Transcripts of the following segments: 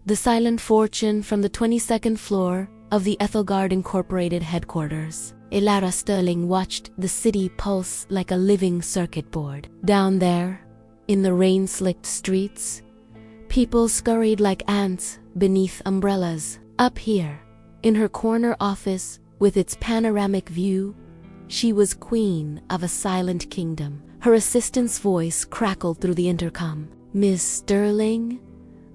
the silent fortune from the 22nd floor of the Ethelgard Incorporated headquarters. Ilara Sterling watched the city pulse like a living circuit board. Down there, in the rain-slicked streets, people scurried like ants beneath umbrellas. Up here, in her corner office with its panoramic view, she was queen of a silent kingdom. Her assistant's voice crackled through the intercom. "Miss Sterling,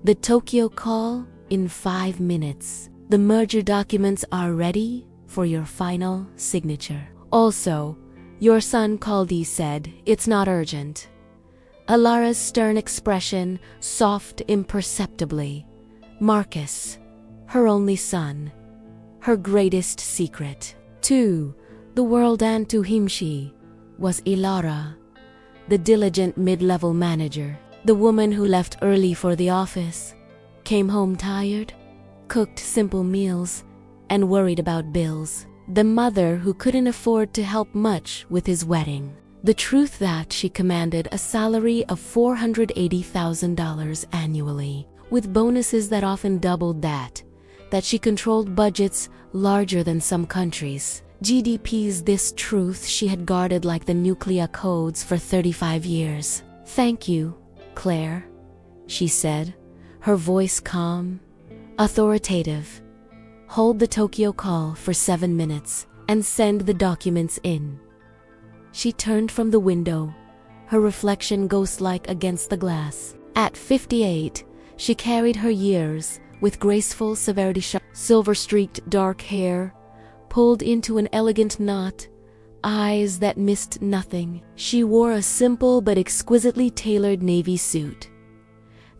the Tokyo call in 5 minutes. The merger documents are ready for your final signature. Also, your son Caldi said it's not urgent." Ilara's stern expression softened imperceptibly. Marcus, her only son, her greatest secret. To the world and to him she was Ilara, the diligent mid-level manager, the woman who left early for the office, came home tired, cooked simple meals, and worried about bills. The mother who couldn't afford to help much with his wedding. The truth that she commanded a salary of $480,000 annually, with bonuses that often doubled that she controlled budgets larger than some countries' GDPs. This truth she had guarded like the nuclear codes for 35 years. "Thank you, Claire," she said, her voice calm, authoritative. "Hold the Tokyo call for 7 minutes and send the documents in." She turned from the window, her reflection ghost-like against the glass. At 58, she carried her years with graceful severity. Silver-streaked dark hair, pulled into an elegant knot, eyes that missed nothing. She wore a simple but exquisitely tailored navy suit,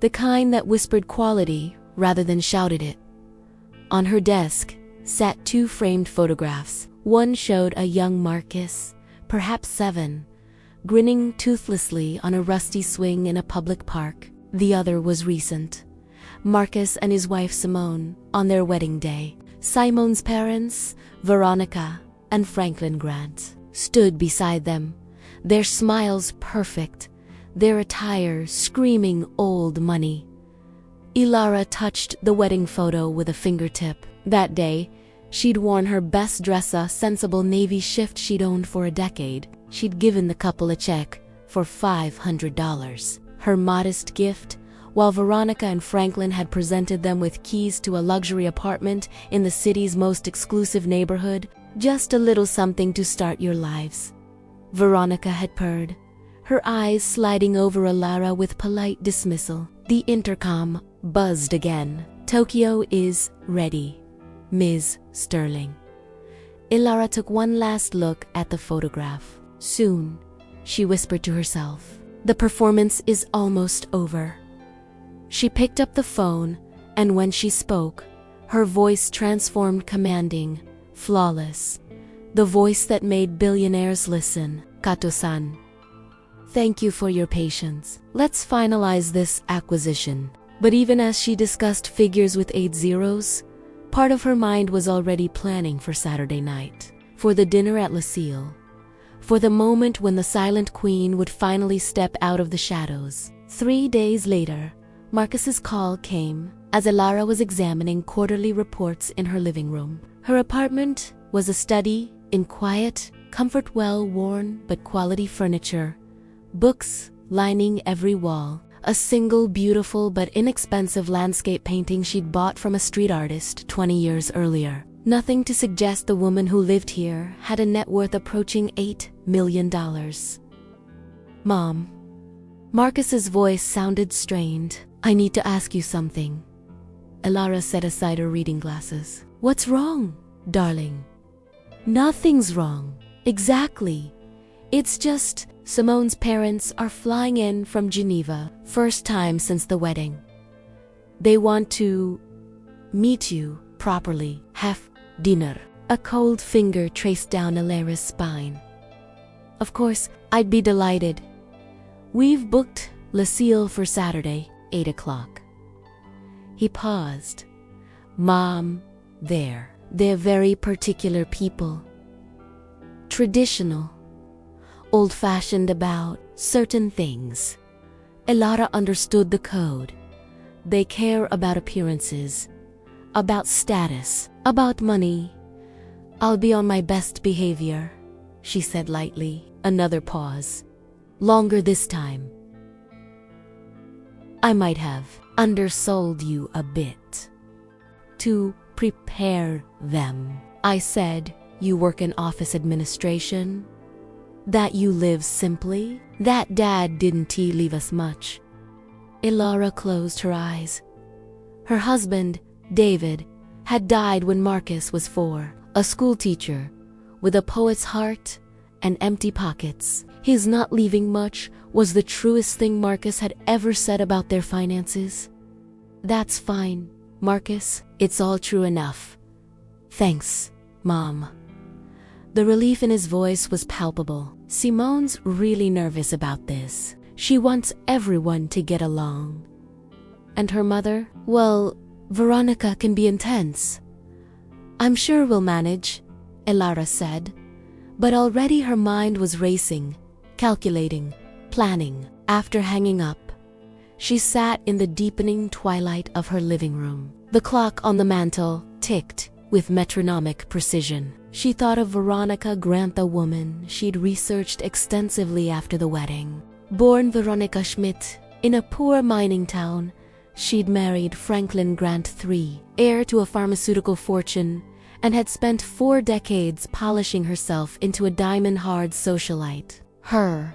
the kind that whispered quality rather than shouted it. On her desk sat 2 framed photographs. One showed a young Marcus, perhaps 7, grinning toothlessly on a rusty swing in a public park. The other was recent. Marcus and his wife Simone on their wedding day. Simone's parents, Veronica and Franklin Grant, stood beside them, their smiles perfect, their attire screaming old money. Ilara touched the wedding photo with a fingertip. That day, she'd worn her best dress, a sensible navy shift she'd owned for a decade. She'd given the couple a check for $500. Her modest gift, while Veronica and Franklin had presented them with keys to a luxury apartment in the city's most exclusive neighborhood. "Just a little something to start your lives," Veronica had purred, her eyes sliding over Ilara with polite dismissal. The intercom buzzed again. "Tokyo is ready, Ms. Sterling." Ilara took one last look at the photograph. "Soon," she whispered to herself. "The performance is almost over." She picked up the phone, and when she spoke, her voice transformed, commanding, flawless, the voice that made billionaires listen. "Kato-san, thank you for your patience. Let's finalize this acquisition." But even as she discussed figures with 8 zeros, part of her mind was already planning for Saturday night, for the dinner at Lucille, for the moment when the silent queen would finally step out of the shadows. 3 days later, Marcus's call came as Ilara was examining quarterly reports in her living room. Her apartment was a study in quiet, comfort, well-worn but quality furniture, books lining every wall, a single beautiful but inexpensive landscape painting she'd bought from a street artist 20 years earlier. Nothing to suggest the woman who lived here had a net worth approaching $8 million. "Mom." Marcus's voice sounded strained. "I need to ask you something." Ilara set aside her reading glasses. "What's wrong, darling?" "Nothing's wrong." "Exactly. It's just Simone's parents are flying in from Geneva, first time since the wedding. They want to meet you properly, have dinner." A cold finger traced down Ilara's spine. "Of course, I'd be delighted. We've booked Lucille for Saturday, 8 o'clock. He paused. "Mom, they're very particular people. Traditional, old-fashioned about certain things." Ilara understood the code. They care about appearances, about status, about money. I'll be on my best behavior, she said lightly. Another pause. Longer this time. I might have undersold you a bit. To prepare them. I said, you work in office administration? That you live simply? That Dad didn't leave us much. Ilara closed her eyes. Her husband, David, had died when Marcus was 4, a schoolteacher, with a poet's heart and empty pockets. His not leaving much was the truest thing Marcus had ever said about their finances. That's fine, Marcus. It's all true enough. Thanks, Mom. The relief in his voice was palpable. Simone's really nervous about this. She wants everyone to get along. And her mother? Well, Veronica can be intense. I'm sure we'll manage, Ilara said. But already her mind was racing, calculating, planning. After hanging up, she sat in the deepening twilight of her living room. The clock on the mantel ticked with metronomic precision. She thought of Veronica Grant, the woman she'd researched extensively after the wedding. Born Veronica Schmidt in a poor mining town, she'd married Franklin Grant III, heir to a pharmaceutical fortune, and had spent 4 decades polishing herself into a diamond-hard socialite. Her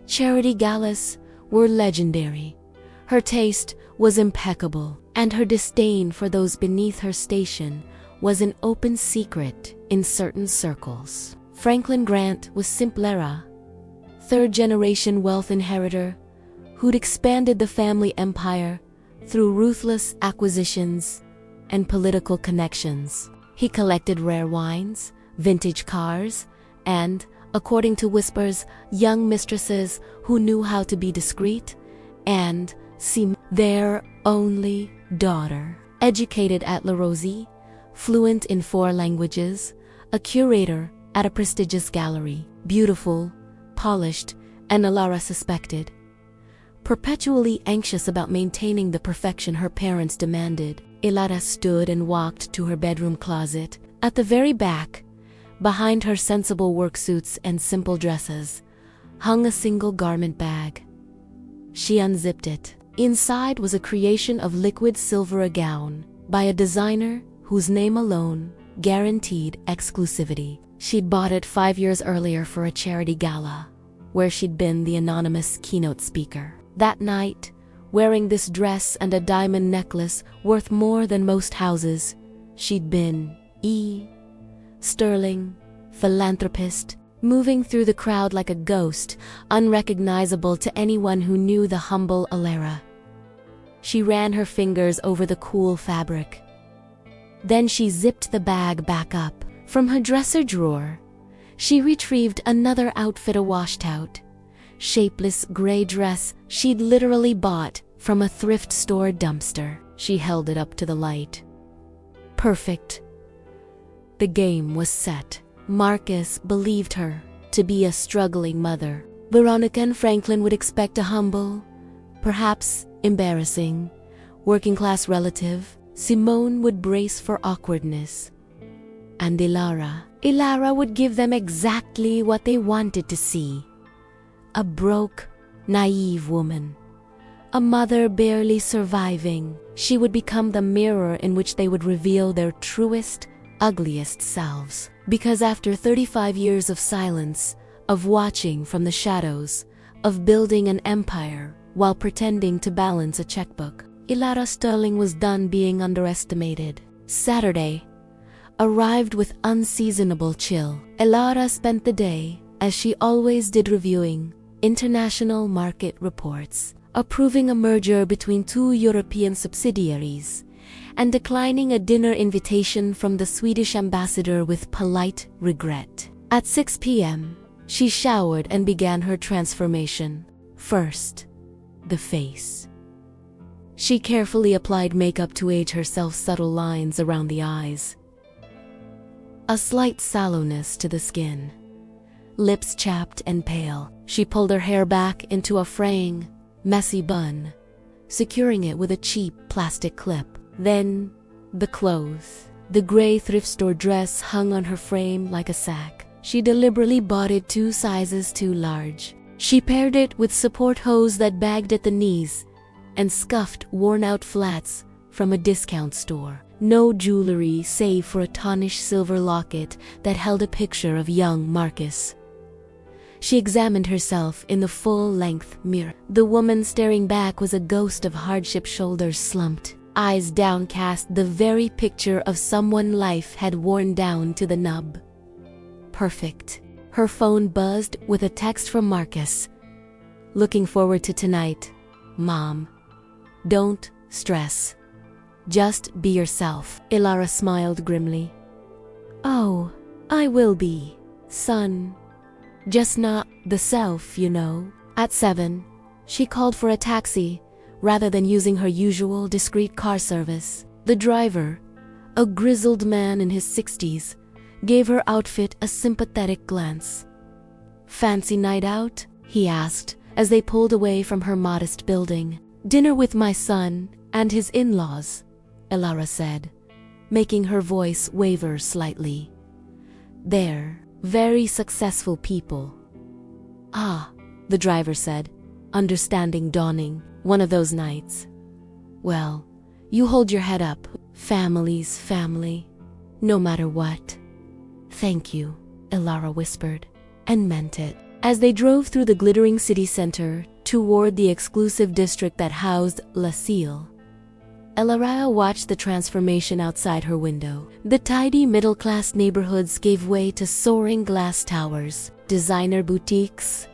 charity galas were legendary. Her taste was impeccable, and her disdain for those beneath her station was an open secret in certain circles. Franklin Grant was Simplera, 3rd-generation wealth inheritor who'd expanded the family empire through ruthless acquisitions and political connections. He collected rare wines, vintage cars, and, according to whispers, young mistresses who knew how to be discreet and seem their only daughter. Educated at La Rosie, fluent in 4 languages, a curator at a prestigious gallery, beautiful, polished, and Ilara suspected. Perpetually anxious about maintaining the perfection her parents demanded, Ilara stood and walked to her bedroom closet. At the very back, behind her sensible work suits and simple dresses, hung a single garment bag. She unzipped it. Inside was a creation of liquid silver, a gown by a designer whose name alone guaranteed exclusivity. She'd bought it 5 years earlier for a charity gala, where she'd been the anonymous keynote speaker. That night, wearing this dress and a diamond necklace worth more than most houses, she'd been sterling, philanthropist, moving through the crowd like a ghost, unrecognizable to anyone who knew the humble Ilara. She ran her fingers over the cool fabric. Then she zipped the bag back up. From her dresser drawer, she retrieved another outfit, a washed-out, shapeless gray dress she'd literally bought from a thrift store dumpster. She held it up to the light. Perfect. The game was set. Marcus believed her to be a struggling mother. Veronica and Franklin would expect a humble, perhaps embarrassing, working-class relative. Simone would brace for awkwardness. And Ilara would give them exactly what they wanted to see. A broke, naive woman. A mother barely surviving. She would become the mirror in which they would reveal their truest, ugliest selves. Because after 35 years of silence, of watching from the shadows, of building an empire while pretending to balance a checkbook, Ilara Sterling was done being underestimated. Saturday arrived with unseasonable chill. Ilara spent the day, as she always did, reviewing international market reports, approving a merger between 2 European subsidiaries, and declining a dinner invitation from the Swedish ambassador with polite regret. At 6 p.m., she showered and began her transformation. First, the face. She carefully applied makeup to age herself, subtle lines around the eyes, a slight sallowness to the skin, lips chapped and pale. She pulled her hair back into a fraying, messy bun, securing it with a cheap plastic clip. Then, the clothes. The gray thrift store dress hung on her frame like a sack. She deliberately bought it 2 sizes too large. She paired it with support hose that bagged at the knees and scuffed, worn-out flats from a discount store. No jewelry save for a tarnished silver locket that held a picture of young Marcus. She examined herself in the full-length mirror. The woman staring back was a ghost of hardship, shoulders slumped, eyes downcast, the very picture of someone life had worn down to the nub. Perfect. Her phone buzzed with a text from Marcus. "Looking forward to tonight, Mom. Don't stress. Just be yourself." Ilara smiled grimly. "Oh, I will be, son. Just not the self, you know." At 7, she called for a taxi rather than using her usual discreet car service. The driver, a grizzled man in his 60s, gave her outfit a sympathetic glance. "Fancy night out?" he asked as they pulled away from her modest building. "Dinner with my son and his in-laws," Ilara said, making her voice waver slightly. "They're very successful people." "Ah," the driver said, understanding dawning. "One of those nights. Well, you hold your head up. Family's family, no matter what." "Thank you," Ilara whispered, and meant it. As they drove through the glittering city center toward the exclusive district that housed La Cille, Ilara watched the transformation outside her window. The tidy middle-class neighborhoods gave way to soaring glass towers, designer boutiques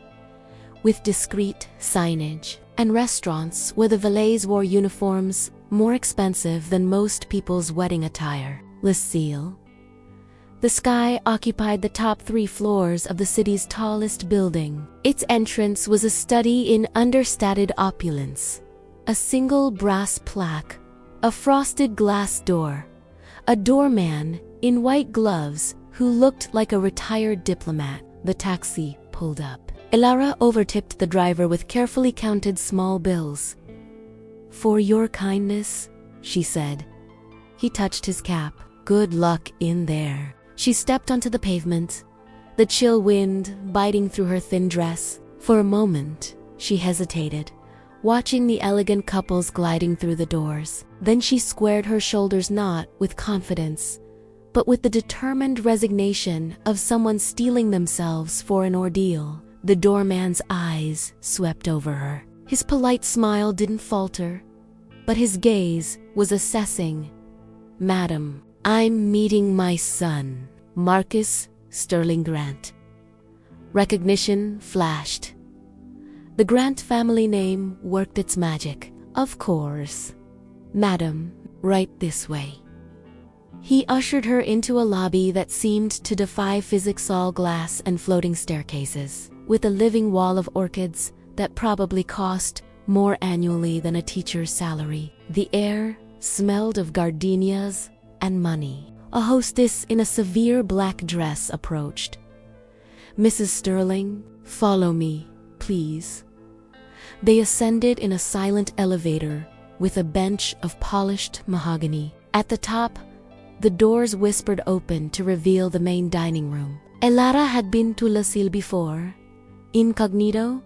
with discreet signage, and restaurants where the valets wore uniforms more expensive than most people's wedding attire. La Cille. The Sky occupied the top 3 floors of the city's tallest building. Its entrance was a study in understated opulence. A single brass plaque, a frosted glass door, a doorman in white gloves who looked like a retired diplomat. The taxi pulled up. Ilara overtipped the driver with carefully counted small bills. "For your kindness," she said. He touched his cap. "Good luck in there." She stepped onto the pavement, the chill wind biting through her thin dress. For a moment, she hesitated, watching the elegant couples gliding through the doors. Then she squared her shoulders not with confidence, but with the determined resignation of someone steeling themselves for an ordeal. The doorman's eyes swept over her. His polite smile didn't falter, but his gaze was assessing. "Madam, I'm meeting my son, Marcus Sterling Grant." Recognition flashed. The Grant family name worked its magic. "Of course. Madam, right this way." He ushered her into a lobby that seemed to defy physics, all glass and floating staircases, with a living wall of orchids that probably cost more annually than a teacher's salary. The air smelled of gardenias and money. A hostess in a severe black dress approached. "Mrs. Sterling, follow me, please." They ascended in a silent elevator with a bench of polished mahogany. At the top, the doors whispered open to reveal the main dining room. Ilara had been to La Cille before, incognito,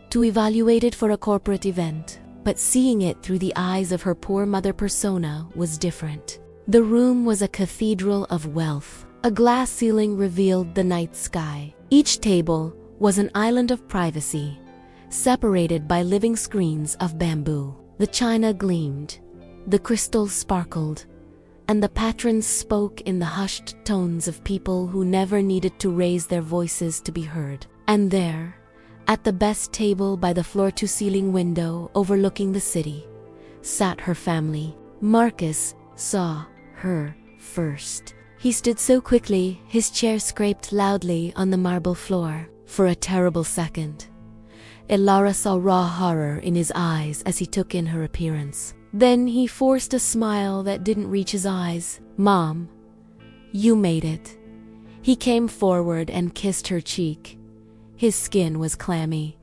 to evaluate it for a corporate event, but seeing it through the eyes of her poor mother persona was different. The room was a cathedral of wealth. A glass ceiling revealed the night sky. Each table was an island of privacy, separated by living screens of bamboo. The china gleamed, the crystals sparkled, and the patrons spoke in the hushed tones of people who never needed to raise their voices to be heard. And there, at the best table by the floor-to-ceiling window overlooking the city, sat her family. Marcus saw her first. He stood so quickly, his chair scraped loudly on the marble floor. For a terrible second, Ilara saw raw horror in his eyes as he took in her appearance. Then he forced a smile that didn't reach his eyes. "Mom, you made it." He came forward and kissed her cheek. His skin was clammy.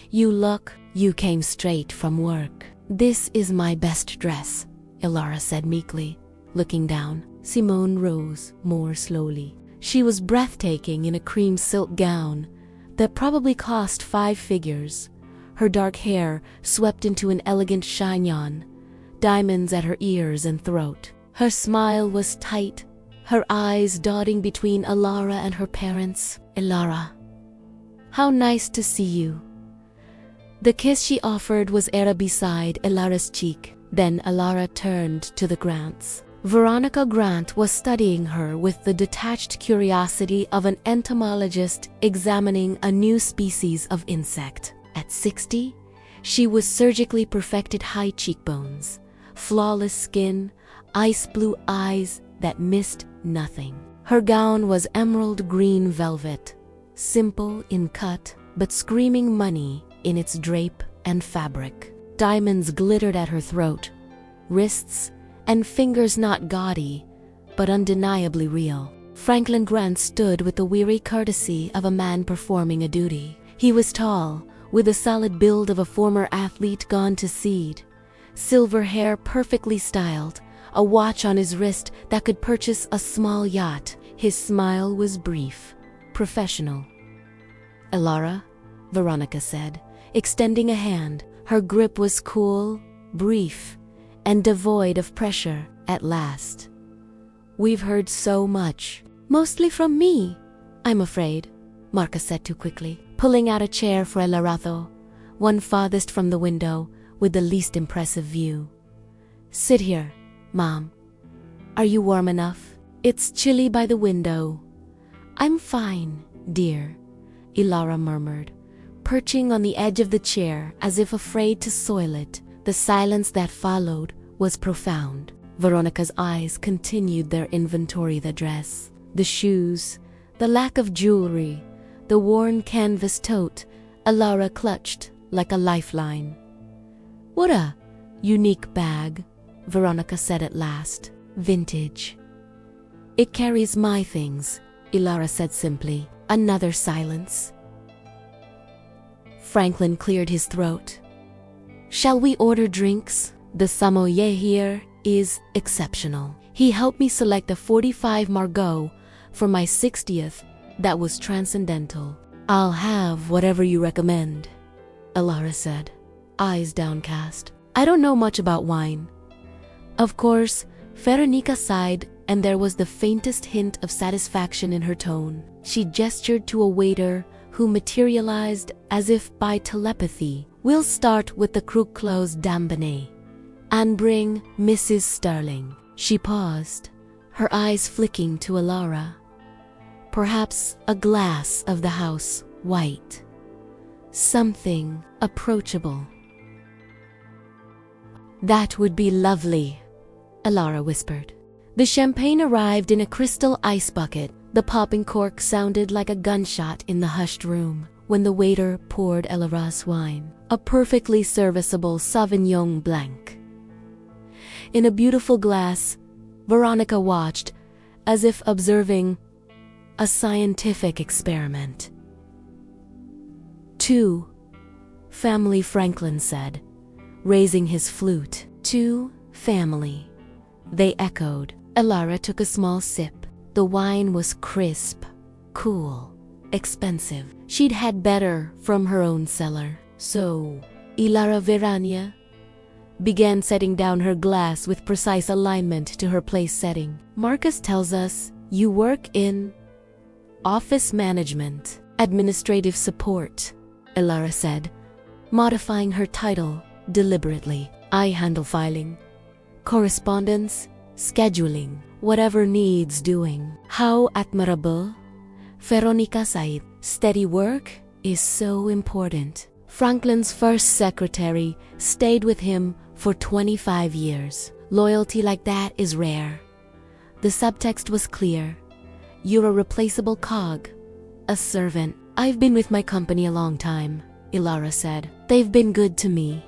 You came straight from work." "This is my best dress," Elara said meekly. Looking down, Simone rose more slowly. She was breathtaking in a cream silk gown that probably cost 5 figures. Her dark hair swept into an elegant chignon, diamonds at her ears and throat. Her smile was tight, her eyes dotting between Elara and her parents. "Elara, how nice to see you." The kiss she offered was Era beside Elara's cheek. Then Elara turned to the Grants. Veronica Grant was studying her with the detached curiosity of an entomologist examining a new species of insect. At 60, she was surgically perfected high cheekbones, flawless skin, ice blue eyes that missed nothing. Her gown was emerald green velvet, simple in cut, but screaming money in its drape and fabric. Diamonds glittered at her throat, wrists, and fingers not gaudy, but undeniably real. Franklin Grant stood with the weary courtesy of a man performing a duty. He was tall, with the solid build of a former athlete gone to seed, silver hair perfectly styled, a watch on his wrist that could purchase a small yacht. His smile was brief, professional. "Elara," Veronica said, extending a hand. Her grip was cool, brief, and devoid of pressure. "At last. We've heard so much." "Mostly from me, I'm afraid," Marca said too quickly, pulling out a chair for El Arazo, one farthest from the window with the least impressive view. "Sit here, Mom. Are you warm enough? It's chilly by the window." "I'm fine, dear," Elara murmured, perching on the edge of the chair as if afraid to soil it. The silence that followed was profound. Veronica's eyes continued their inventory: the dress, the shoes, the lack of jewelry, the worn canvas tote Elara clutched like a lifeline. "What a unique bag," Veronica said at last. "Vintage." "It carries my things," Elara said simply. Another silence. Franklin cleared his throat. "Shall we order drinks? The sommelier here is exceptional. He helped me select a 45 Margaux for my 60th that was transcendental." "I'll have whatever you recommend," Elara said, eyes downcast. "I don't know much about wine." Of course, Veronica sighed, and there was the faintest hint of satisfaction in her tone. She gestured to a waiter who materialized as if by telepathy. "We'll start with the Croque Clos d'Ambonnet, and bring Mrs. Sterling." She paused, her eyes flicking to Elara. "Perhaps a glass of the house white. Something approachable." "That would be lovely," Elara whispered. The champagne arrived in a crystal ice bucket. The popping cork sounded like a gunshot in the hushed room when the waiter poured Elara's wine, a perfectly serviceable Sauvignon Blanc. In a beautiful glass, Veronica watched, as if observing a scientific experiment. "Two, family," Franklin said, raising his flute. "Two, family." They echoed. Elara took a small sip. The wine was crisp, cool, expensive. She'd had better from her own cellar. "So, Elara Verania," began setting down her glass with precise alignment to her place setting. "Marcus tells us you work in office management, administrative support," Elara said, modifying her title deliberately. "I handle filing, correspondence, scheduling, whatever needs doing." "How admirable," Veronica sighed. "Steady work is so important." Franklin's first secretary stayed with him for 25 years. Loyalty like that is rare. The subtext was clear. "You're a replaceable cog, a servant." "I've been with my company a long time," Elara said. "They've been good to me."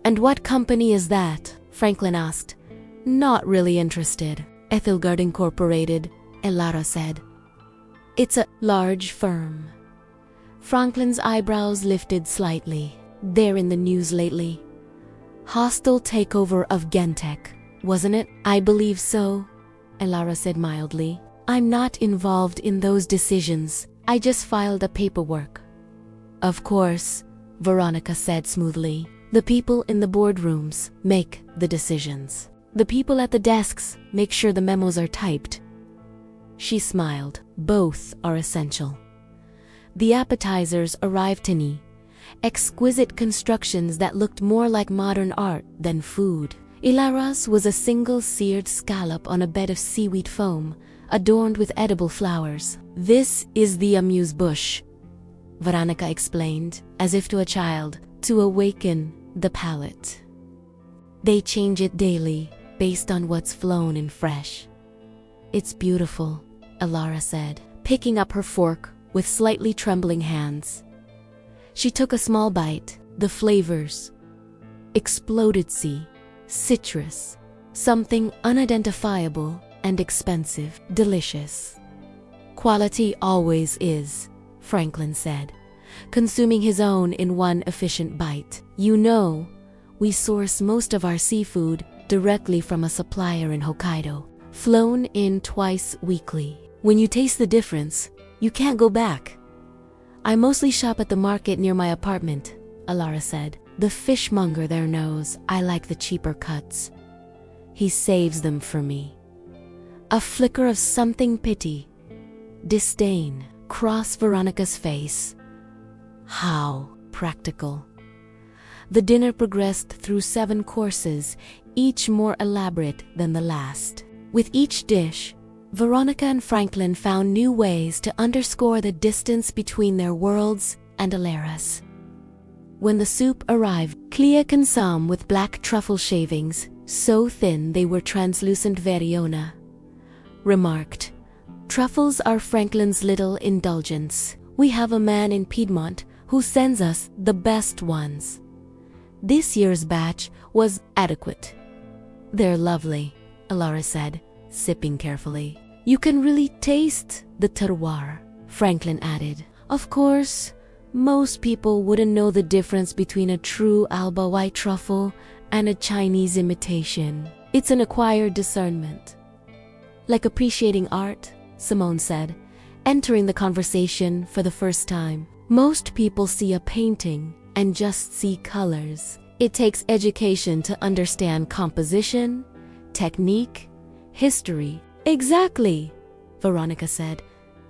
"And what company is that?" Franklin asked, not really interested. "Ethelgard Incorporated," Elara said. "It's a large firm." Franklin's eyebrows lifted slightly. "They're in the news lately. Hostile takeover of Gentek, wasn't it? I believe so, Elara said mildly. I'm not involved in those decisions. I just filed the paperwork. Of course, Veronica said smoothly. The people in the boardrooms make the decisions. The people at the desks make sure the memos are typed. She smiled. Both are essential. The appetizers arrived tiny, exquisite constructions that looked more like modern art than food. Ilara's was a single seared scallop on a bed of seaweed foam, adorned with edible flowers. This is the amuse-bouche, Veronica explained, as if to a child, to awaken the palate. They change it daily, based on what's flown and fresh. It's beautiful, Elara said, picking up her fork with slightly trembling hands. She took a small bite. The flavors: exploded sea, citrus, something unidentifiable and expensive, delicious. Quality always is, Franklin said, consuming his own in one efficient bite. You know, we source most of our seafood directly from a supplier in Hokkaido, flown in twice weekly. When you taste the difference, you can't go back. I mostly shop at the market near my apartment, Elara said. The fishmonger there knows I like the cheaper cuts. He saves them for me. A flicker of something pity, disdain, crossed Veronica's face. How practical. The dinner progressed through 7 courses, each more elaborate than the last. With each dish, Veronica and Franklin found new ways to underscore the distance between their worlds and Elara's. When the soup arrived, clear consomme with black truffle shavings, so thin they were translucent, Veriona remarked, "Truffles are Franklin's little indulgence. We have a man in Piedmont who sends us the best ones. This year's batch was adequate." "They're lovely," Elara said, sipping carefully. "You can really taste the terroir," Franklin added. "Of course, most people wouldn't know the difference between a true Alba white truffle and a Chinese imitation. It's an acquired discernment." "Like appreciating art," Simone said, entering the conversation for the first time. "Most people see a painting and just see colors. It takes education to understand composition, technique, history." "Exactly," Veronica said,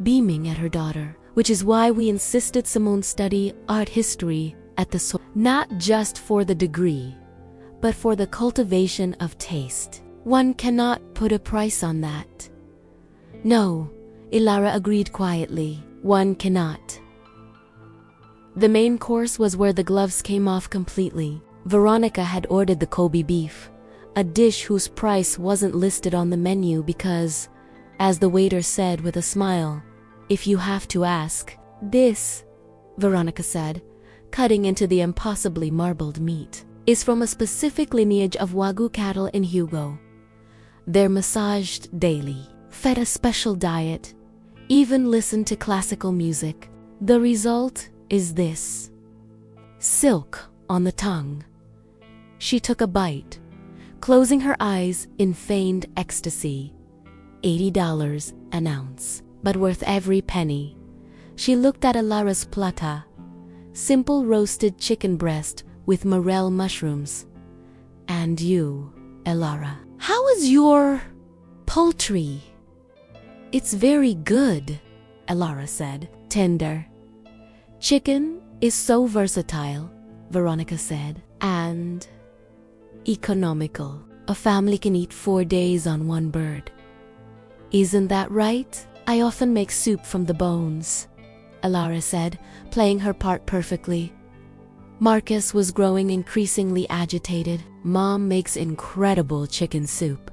beaming at her daughter, "which is why we insisted Simone study art history at the school, not just for the degree, but for the cultivation of taste. One cannot put a price on that." "No," Elara agreed quietly, "one cannot." The main course was where the gloves came off completely. Veronica had ordered the Kobe beef, a dish whose price wasn't listed on the menu because, as the waiter said with a smile, "If you have to ask." "This," Veronica said, cutting into the impossibly marbled meat, "is from a specific lineage of Wagyu cattle in Hugo. They're massaged daily, fed a special diet, even listen to classical music. The result is this: silk on the tongue." She took a bite, closing her eyes in feigned ecstasy. $80 an ounce, but worth every penny. She looked at Elara's plata, simple roasted chicken breast with morel mushrooms. "And you, Elara, how is your poultry?" "It's very good," Elara said, tender. "Chicken is so versatile," Veronica said, "and economical. A family can eat 4 days on one bird. Isn't that right?" "I often make soup from the bones," Elara said, playing her part perfectly. Marcus was growing increasingly agitated. "Mom makes incredible chicken soup.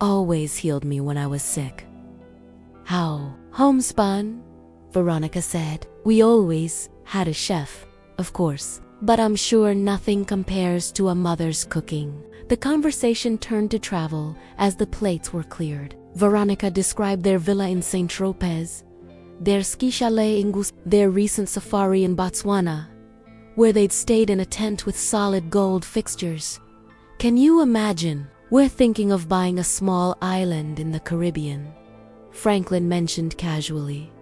Always healed me when I was sick." "How?" "Homespun," Veronica said. "We always had a chef, of course, but I'm sure nothing compares to a mother's cooking." The conversation turned to travel as the plates were cleared. Veronica described their villa in St. Tropez, their ski chalet in Gus, their recent safari in Botswana, where they'd stayed in a tent with solid gold fixtures. Can you imagine? We're thinking of buying a small island in the Caribbean, Franklin mentioned casually.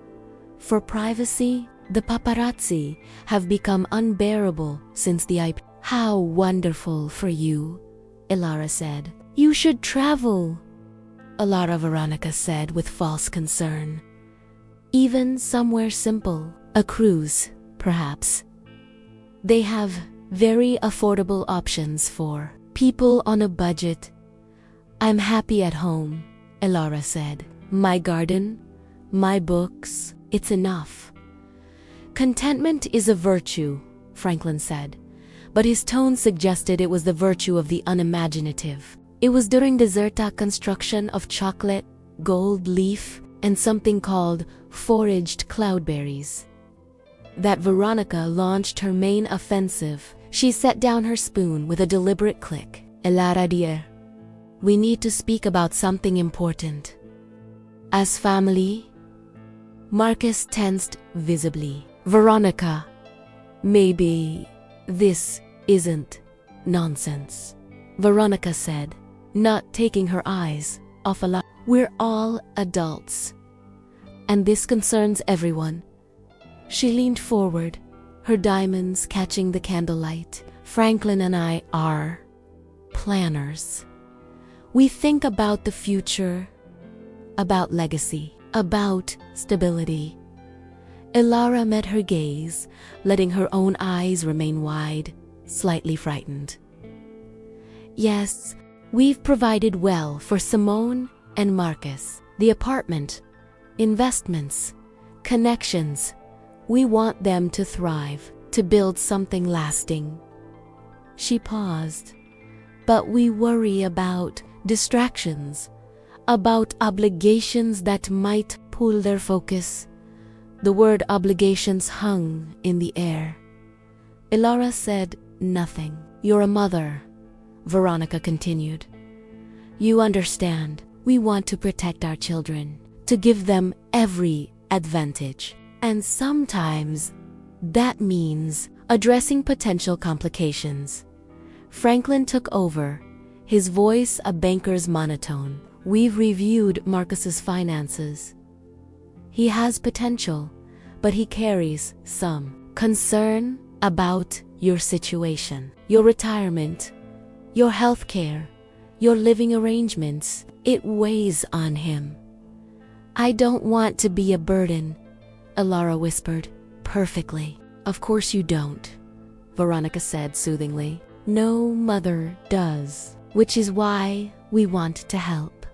For privacy, the paparazzi have become unbearable since the IPO. How wonderful for you, Ilara said. You should travel, Ilara Veronica said with false concern. Even somewhere simple, a cruise, perhaps. They have very affordable options for people on a budget. I'm happy at home, Ilara said. My garden, my books, it's enough. Contentment is a virtue, Franklin said, but his tone suggested it was the virtue of the unimaginative. It was during Deserta construction of chocolate, gold leaf, and something called foraged cloudberries that Veronica launched her main offensive. She set down her spoon with a deliberate click. Ilara dear, we need to speak about something important. As family, Marcus tensed visibly. Veronica, maybe this isn't nonsense, Veronica said, not taking her eyes off Ilara. We're all adults, and this concerns everyone. She leaned forward, her diamonds catching the candlelight. Franklin and I are planners. We think about the future, about legacy, about stability. Ilara met her gaze, letting her own eyes remain wide, slightly frightened. Yes, we've provided well for Simone and Marcus. The apartment, investments, connections. We want them to thrive, to build something lasting. She paused. But we worry about distractions, about obligations that might pull their focus. The word obligations hung in the air. Ilara said nothing. You're a mother, Veronica continued. You understand, we want to protect our children, to give them every advantage. And sometimes that means addressing potential complications. Franklin took over, his voice a banker's monotone. We've reviewed Marcus's finances. He has potential, but he carries some concern about your situation, your retirement, your health care, your living arrangements. It weighs on him. I don't want to be a burden, Ilara whispered. Perfectly. Of course you don't, Veronica said soothingly. No mother does, which is why we want to help.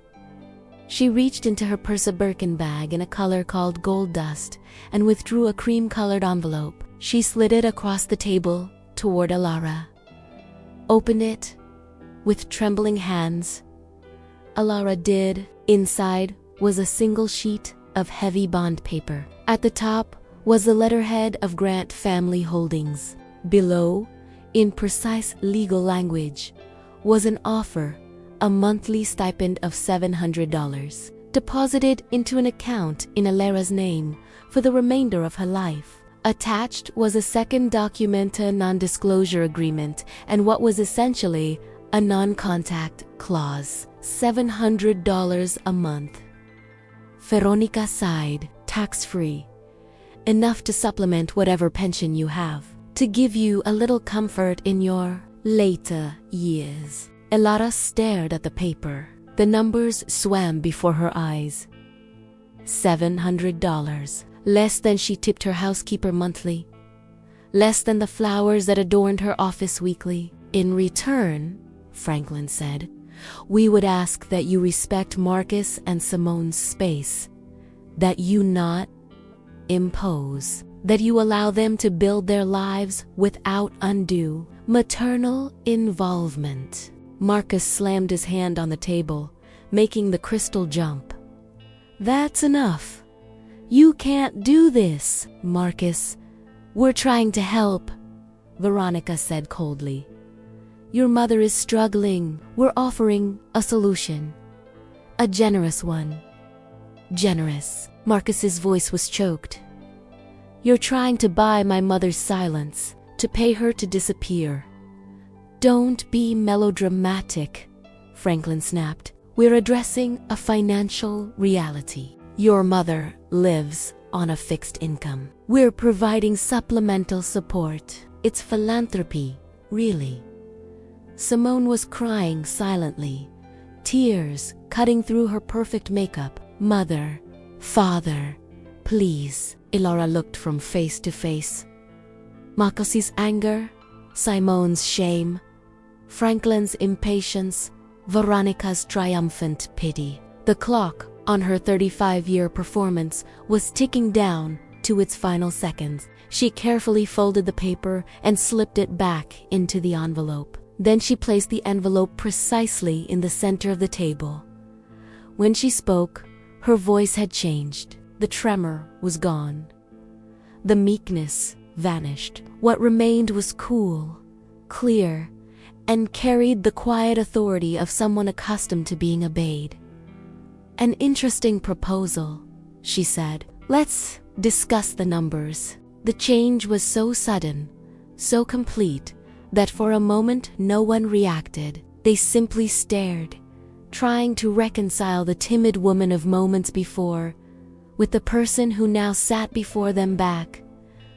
She reached into her purse a Birkin bag in a color called gold dust and withdrew a cream-colored envelope. She slid it across the table toward Ilara. Opened it with trembling hands. Ilara did. Inside was a single sheet of heavy bond paper. At the top was the letterhead of Grant Family Holdings. Below, in precise legal language, was an offer, a monthly stipend of $700, deposited into an account in Ilara's name for the remainder of her life. Attached was a second documenta non-disclosure agreement and what was essentially a non-contact clause. $700 a month. Veronica sighed. Tax-free. Enough to supplement whatever pension you have, to give you a little comfort in your later years. Ilara stared at the paper. The numbers swam before her eyes. $700. Less than she tipped her housekeeper monthly. Less than the flowers that adorned her office weekly. In return, Franklin said, we would ask that you respect Marcus and Simone's space, that you not impose, that you allow them to build their lives without undue maternal involvement. Marcus slammed his hand on the table, making the crystal jump. That's enough. You can't do this, Marcus. We're trying to help, Veronica said coldly. Your mother is struggling. We're offering a solution. A generous one. Generous. Marcus's voice was choked. You're trying to buy my mother's silence, to pay her to disappear. Don't be melodramatic, Franklin snapped. We're addressing a financial reality. Your mother lives on a fixed income. We're providing supplemental support. It's philanthropy, really. Simone was crying silently, tears cutting through her perfect makeup. Mother, father, please. Elora looked from face to face. Makosi's anger, Simone's shame, Franklin's impatience, Veronica's triumphant pity. The clock on her 35-year performance was ticking down to its final seconds. She carefully folded the paper and slipped it back into the envelope. Then she placed the envelope precisely in the center of the table. When she spoke, her voice had changed. The tremor was gone. The meekness vanished. What remained was cool, clear, and carried the quiet authority of someone accustomed to being obeyed. An interesting proposal, she said. Let's discuss the numbers. The change was so sudden, so complete, that for a moment no one reacted. They simply stared, trying to reconcile the timid woman of moments before with the person who now sat before them back.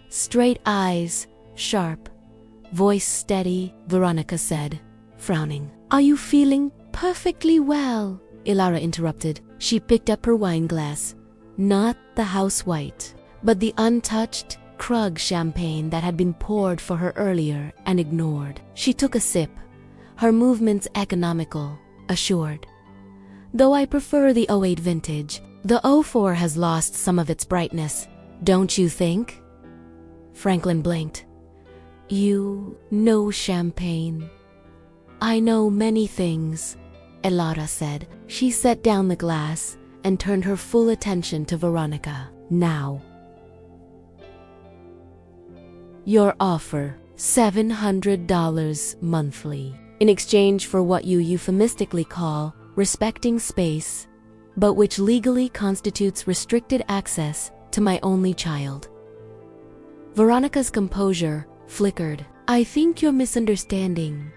Straight eyes, sharp, voice steady, Veronica said, frowning. Are you feeling perfectly well? Ilara interrupted. She picked up her wine glass, not the house white, but the untouched Krug champagne that had been poured for her earlier and ignored. She took a sip, her movements economical, assured. Though I prefer the '08 vintage, the '04 has lost some of its brightness, don't you think? Franklin blinked. You know champagne. I know many things, Elara said. She set down the glass and turned her full attention to Veronica. Now. Your offer, $700 monthly, in exchange for what you euphemistically call respecting space, but which legally constitutes restricted access to my only child. Veronica's composure flickered. I think you're misunderstanding.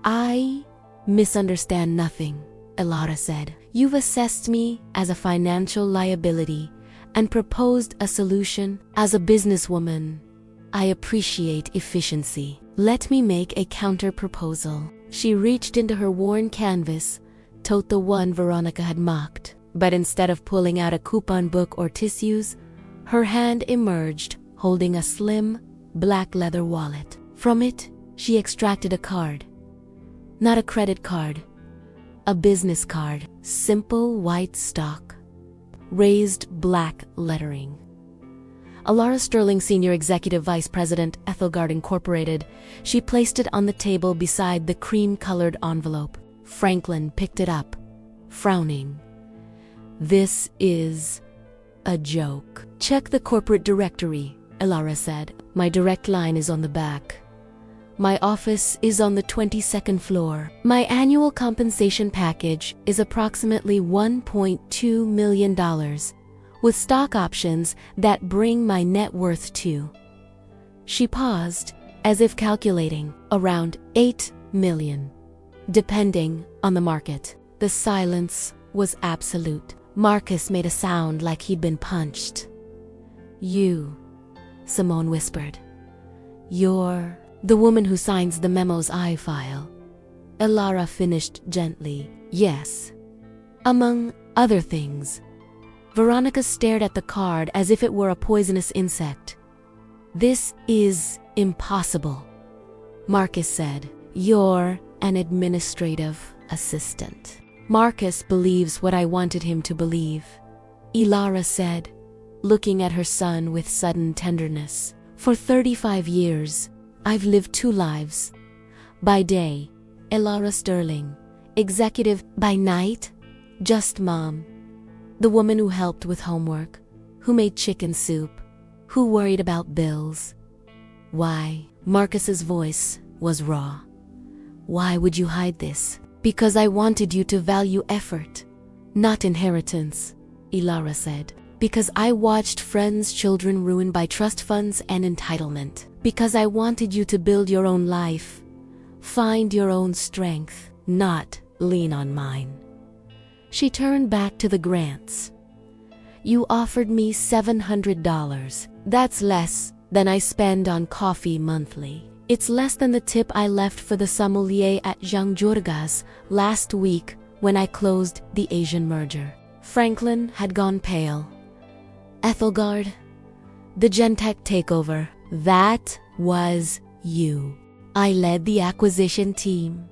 I misunderstand nothing, Elara said. You've assessed me as a financial liability and proposed a solution as a businesswoman. I appreciate efficiency. Let me make a counter-proposal. She reached into her worn canvas, tote the one Veronica had mocked. But instead of pulling out a coupon book or tissues, her hand emerged, holding a slim, black leather wallet. From it, she extracted a card. Not a credit card, a business card. Simple white stock, raised black lettering. Alara Sterling, Senior Executive Vice President, Ethelgard Incorporated. She placed it on the table beside the cream-colored envelope. Franklin picked it up, frowning. This is a joke. Check the corporate directory, Elara said. My direct line is on the back. My office is on the 22nd floor. My annual compensation package is approximately $1.2 million, with stock options that bring my net worth to. She paused, as if calculating, around $8 million, depending on the market. The silence was absolute. Marcus made a sound like he'd been punched. You, Simone whispered. You're the woman who signs the memo's I-file. Elara finished gently. Yes. Among other things. Veronica stared at the card as if it were a poisonous insect. This is impossible, Marcus said. You're an administrative assistant. Marcus believes what I wanted him to believe, Elara said, looking at her son with sudden tenderness. For 35 years, I've lived two lives. By day, Elara Sterling, executive. By night, just mom. The woman who helped with homework, who made chicken soup, who worried about bills. Why? Marcus's voice was raw. Why would you hide this? Because I wanted you to value effort, not inheritance, Elara said. Because I watched friends' children ruined by trust funds and entitlement. Because I wanted you to build your own life, find your own strength, not lean on mine. She turned back to the grants. You offered me $700. That's less than I spend on coffee monthly. It's less than the tip I left for the sommelier at Jean-Jurgas last week when I closed the Asian merger. Franklin had gone pale. Ethelgard, the Gentech takeover, that was you. I led the acquisition team.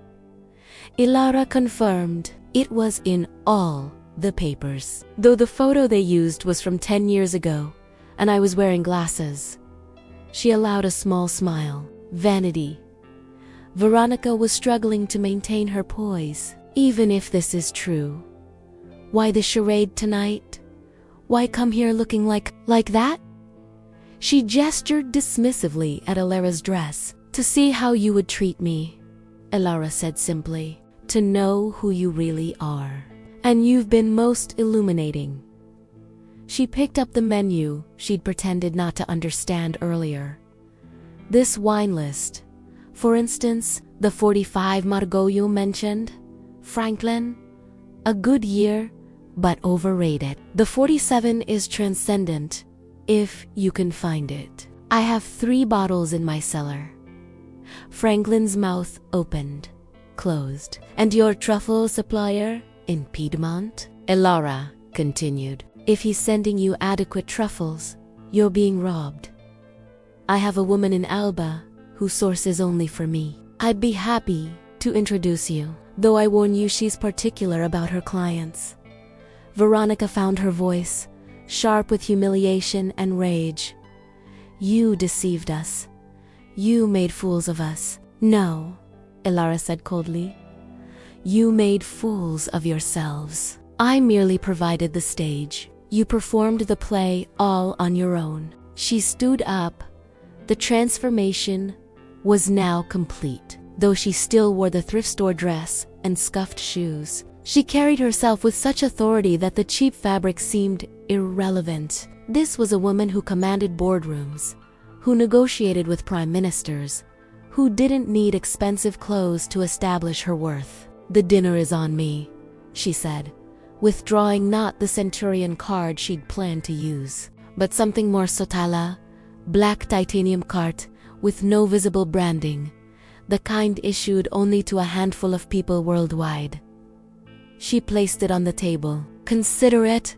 Ilara confirmed it was in all the papers. Though the photo they used was from 10 years ago, and I was wearing glasses. She allowed a small smile. Vanity. Veronica was struggling to maintain her poise. Even if this is true, why the charade tonight? Why come here looking like that? She gestured dismissively at Ilara's dress. To see how you would treat me, Ilara said simply. To know who you really are. And you've been most illuminating. She picked up the menu she'd pretended not to understand earlier. This wine list, for instance, the 45 Margaux you mentioned, Franklin, a good year, but overrated. The 47 is transcendent, if you can find it. I have 3 bottles in my cellar. Franklin's mouth opened, closed. And your truffle supplier in Piedmont? Ilara continued. If he's sending you adequate truffles, you're being robbed. I have a woman in Alba who sources only for me. I'd be happy to introduce you, though I warn you she's particular about her clients. Veronica found her voice, sharp with humiliation and rage. You deceived us. You made fools of us. No, Ilara said coldly. You made fools of yourselves. I merely provided the stage. You performed the play all on your own. She stood up. The transformation was now complete. Though she still wore the thrift store dress and scuffed shoes, she carried herself with such authority that the cheap fabric seemed irrelevant. This was a woman who commanded boardrooms, who negotiated with prime ministers, who didn't need expensive clothes to establish her worth. The dinner is on me, she said, withdrawing not the centurion card she'd planned to use, but something more sotala, black titanium cart with no visible branding, the kind issued only to a handful of people worldwide. She placed it on the table. Consider it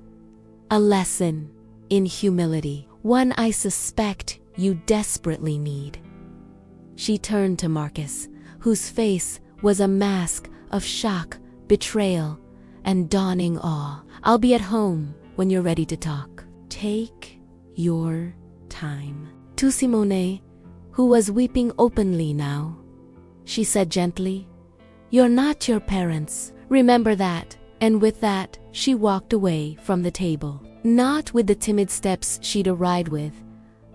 a lesson in humility, one I suspect you desperately need. She turned to Marcus, whose face was a mask of shock, betrayal, and dawning awe. I'll be at home when you're ready to talk. Take your time. To Simone, who was weeping openly now, she said gently, You're not your parents. Remember that. And with that, she walked away from the table. Not with the timid steps she'd arrived with,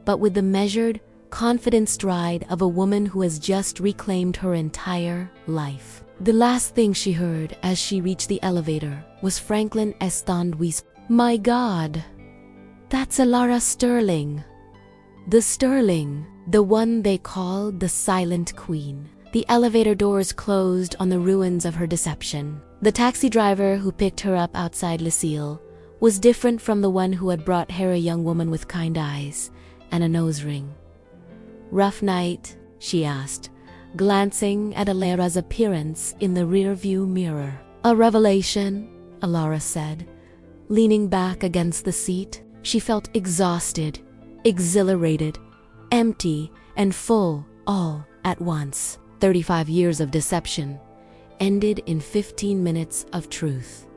but with the measured, confident stride of a woman who has just reclaimed her entire life. The last thing she heard as she reached the elevator was Franklin Estandui's, My God, that's Ilara Sterling. The Sterling, the one they call the Silent Queen. The elevator doors closed on the ruins of her deception. The taxi driver who picked her up outside Lucille was different from the one who had brought her a young woman with kind eyes and a nose ring. Rough night? She asked, glancing at Ilara's appearance in the rearview mirror. A revelation, Ilara said, leaning back against the seat. She felt exhausted, exhilarated, empty, and full all at once. 35 years of deception ended in 15 minutes of truth.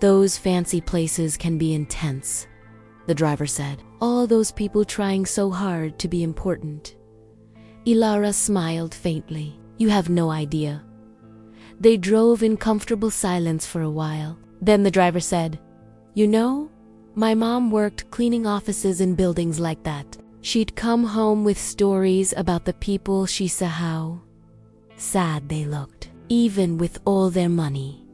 Those fancy places can be intense, the driver said. All those people trying so hard to be important. Ilara smiled faintly. You have no idea. They drove in comfortable silence for a while. Then the driver said, You know, my mom worked cleaning offices in buildings like that. She'd come home with stories about the people she saw how sad they looked, even with all their money.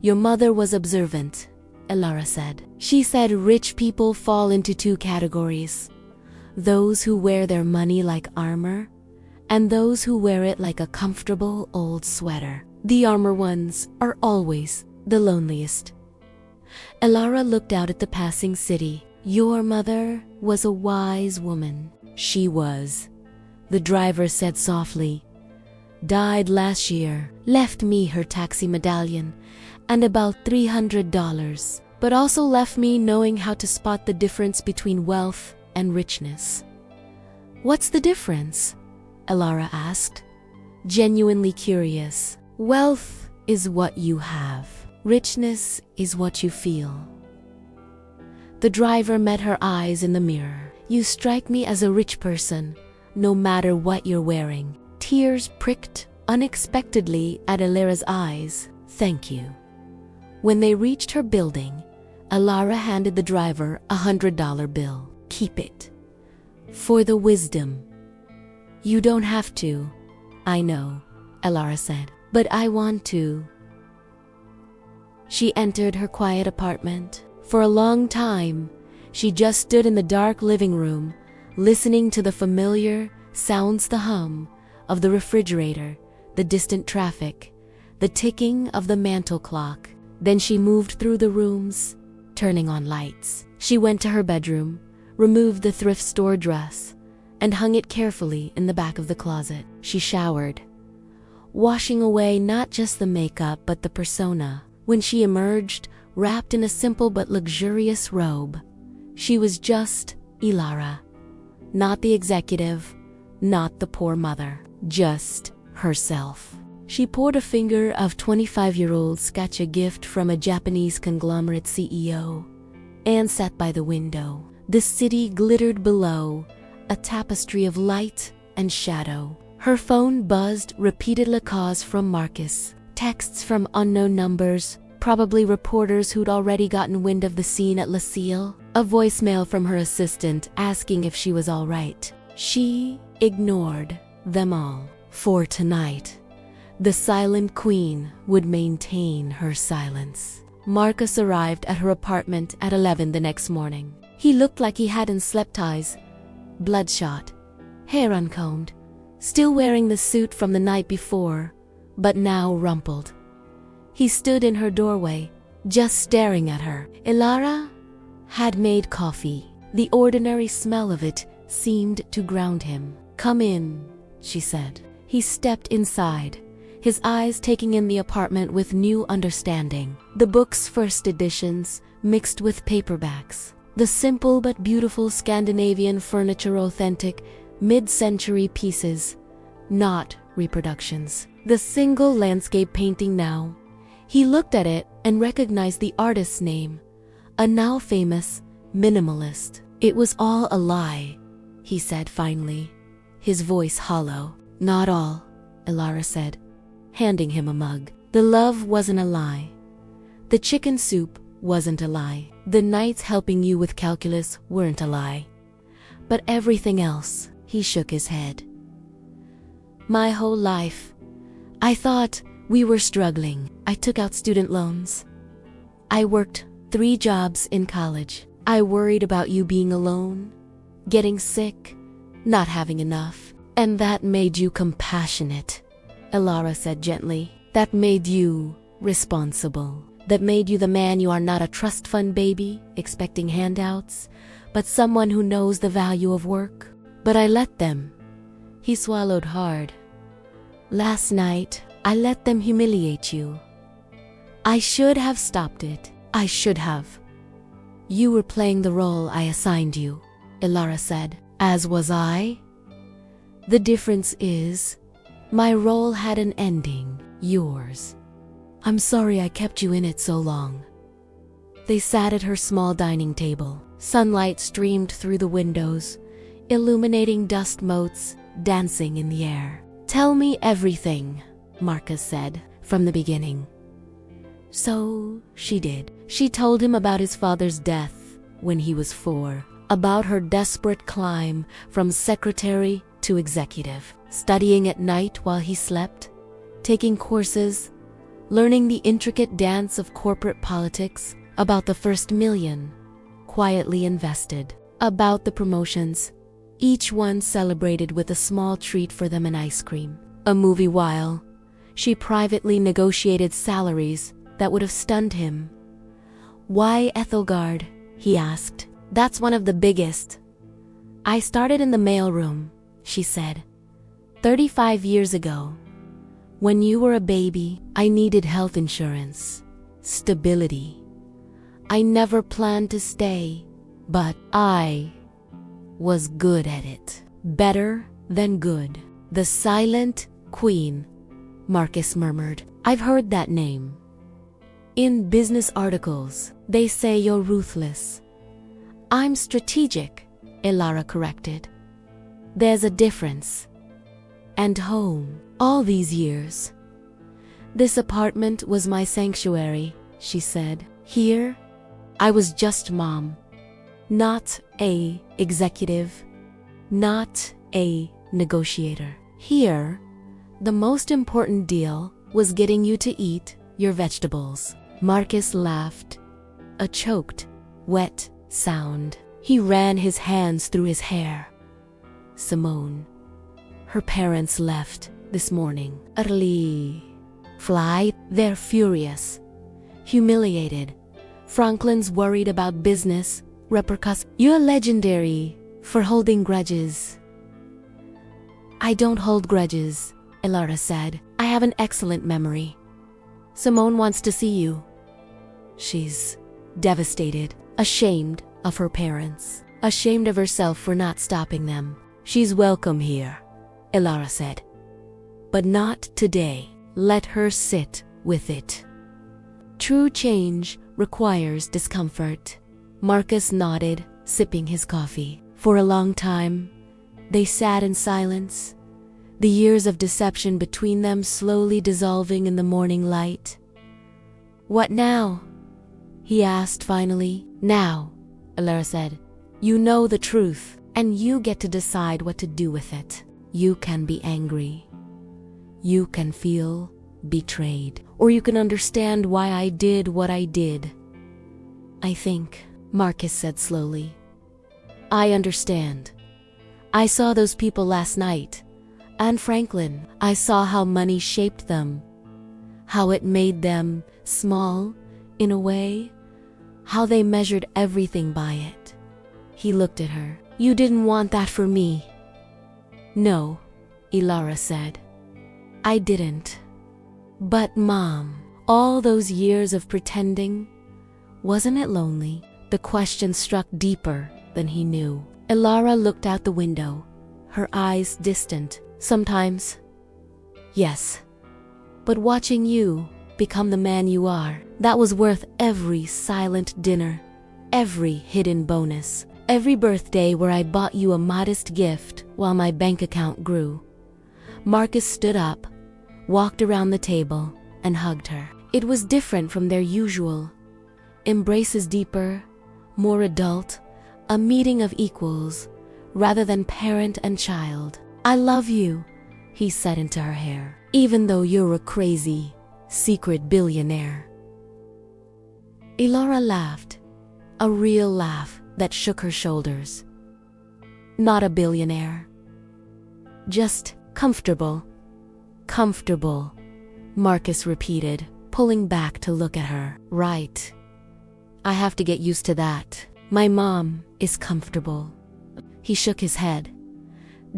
Your mother was observant, Ilara said. She said rich people fall into 2 categories. those who wear their money like armor, and those who wear it like a comfortable old sweater. The armor ones are always the loneliest. Elara looked out at the passing city. Your mother was a wise woman. She was, the driver said softly. Died last year, left me her taxi medallion and about $300, but also left me knowing how to spot the difference between wealth and richness. What's the difference? Elara asked, genuinely curious. Wealth is what you have. Richness is what you feel. The driver met her eyes in the mirror. You strike me as a rich person, no matter what you're wearing. Tears pricked unexpectedly at Elara's eyes. Thank you. When they reached her building, Elara handed the driver a $100 bill. Keep it. For the wisdom. You don't have to. I know, Elara said, but I want to. She entered her quiet apartment. For a long time, she just stood in the dark living room, listening to the familiar sounds, the hum of the refrigerator, the distant traffic, the ticking of the mantel clock. Then she moved through the rooms, turning on lights. She went to her bedroom, removed the thrift store dress, and hung it carefully in the back of the closet. She showered, washing away not just the makeup but the persona. When she emerged, wrapped in a simple but luxurious robe, she was just Elara. Not the executive, not the poor mother, just herself. She poured a finger of 25-year-old scotch, a gift from a Japanese conglomerate CEO, and sat by the window. The city glittered below, a tapestry of light and shadow. Her phone buzzed repeatedly, calls from Marcus, texts from unknown numbers, probably reporters who'd already gotten wind of the scene at Lucille, a voicemail from her assistant asking if she was all right. She ignored them all. For tonight, the silent queen would maintain her silence. Marcus arrived at her apartment at 11 the next morning. He looked like he hadn't slept, eyes bloodshot, hair uncombed, still wearing the suit from the night before, but now rumpled. He stood in her doorway, just staring at her. Elara had made coffee. The ordinary smell of it seemed to ground him. Come in, she said. He stepped inside, his eyes taking in the apartment with new understanding. The books, first editions, mixed with paperbacks. The simple but beautiful Scandinavian furniture, authentic, mid-century pieces, not reproductions. The single landscape painting now. He looked at it and recognized the artist's name, a now famous minimalist. It was all a lie, he said finally, his voice hollow. Not all, Elara said, handing him a mug. The love wasn't a lie. The chicken soup wasn't a lie. The nights helping you with calculus weren't a lie. But everything else, he shook his head. My whole life, I thought we were struggling. I took out student loans. I worked 3 jobs in college. I worried about you being alone, getting sick, not having enough. And that made you compassionate, Elara said gently. That made you responsible. That made you the man you are, not a trust fund baby expecting handouts, but someone who knows the value of work. But I let them. He swallowed hard. Last night, I let them humiliate you. I should have stopped it. I should have. You were playing the role I assigned you, Elara said. As was I. The difference is, my role had an ending, yours. I'm sorry I kept you in it so long. They sat at her small dining table. Sunlight streamed through the windows, illuminating dust motes dancing in the air. Tell me everything, Marcus said, from the beginning. So she did. She told him about his father's death when he was 4, about her desperate climb from secretary to executive, studying at night while he slept, taking courses, learning the intricate dance of corporate politics, about the first million, quietly invested, about the promotions, each one celebrated with a small treat for them and ice cream. A movie while she privately negotiated salaries that would have stunned him. "Why Ethelgard?" he asked. "That's one of the biggest. I started in the mailroom," she said. 35 years ago. When you were a baby, I needed health insurance, stability. I never planned to stay, but I was good at it. Better than good." "The Silent Queen," Marcus murmured. "I've heard that name. In business articles, they say you're ruthless." "I'm strategic," Elara corrected. "There's a difference. And home. All these years. This apartment was my sanctuary," she said. "Here, I was just mom. Not a executive. Not a negotiator. Here, the most important deal was getting you to eat your vegetables." Marcus laughed, a choked, wet sound. He ran his hands through his hair. "Simone, her parents left this morning. Early flight. They're furious, humiliated. Franklin's worried about business repercussions. You're legendary for holding grudges." "I don't hold grudges," Elara said. "I have an excellent memory. Simone wants to see you." She's devastated, ashamed of her parents, ashamed of herself for not stopping them. "She's welcome here," Elara said. "But not today. Let her sit with it." True change requires discomfort. Marcus nodded, sipping his coffee. For a long time, they sat in silence, the years of deception between them slowly dissolving in the morning light. "What now?" he asked finally. "Now," Elara said, "you know the truth, and you get to decide what to do with it. You can be angry. You can feel betrayed. Or you can understand why I did what I did." "I think," Marcus said slowly, "I understand. I saw those people last night. And Franklin, I saw how money shaped them. How it made them small, in a way. How they measured everything by it." He looked at her. "You didn't want that for me." "No," Elara said. "I didn't. But Mom, all those years of pretending, wasn't it lonely?" The question struck deeper than he knew. Elara looked out the window, her eyes distant. "Sometimes, yes. But watching you become the man you are, that was worth every silent dinner, every hidden bonus, every birthday where I bought you a modest gift while my bank account grew." Marcus stood up, walked around the table, and hugged her. It was different from their usual. Embraces deeper, more adult, a meeting of equals, rather than parent and child. "I love you," he said into her hair, "even though you're a crazy, secret billionaire." Elara laughed, a real laugh that shook her shoulders. "Not a billionaire. Just comfortable." "Comfortable," Marcus repeated, pulling back to look at her. "Right. I have to get used to that. My mom is comfortable." He shook his head.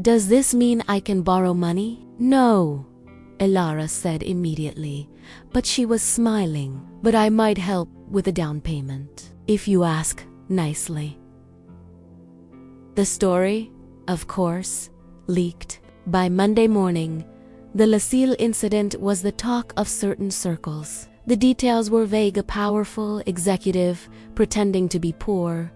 "Does this mean I can borrow money?" "No," Elara said immediately, but she was smiling. "But I might help with a down payment, if you ask nicely." The story, of course, leaked. By Monday morning, the Lucille incident was the talk of certain circles. The details were vague: a powerful executive pretending to be poor,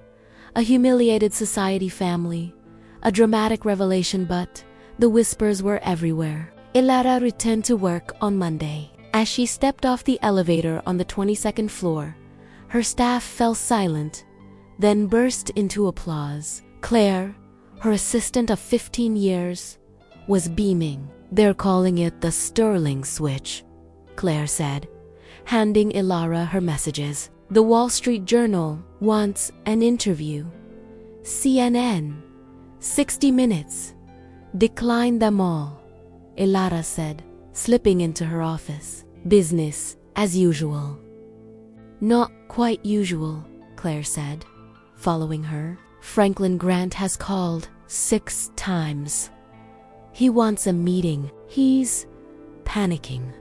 a humiliated society family, a dramatic revelation, but the whispers were everywhere. Elara returned to work on Monday. As she stepped off the elevator on the 22nd floor, her staff fell silent, then burst into applause. Claire, her assistant of 15 years, was beaming. "They're calling it the Sterling switch," Claire said, handing Elara her messages. "The Wall Street Journal wants an interview. CNN 60 minutes. Decline them all, Elara said, slipping into her office. Business as usual. Not quite usual, Claire said, following her. Franklin Grant has called 6 times. He wants a meeting. He's panicking.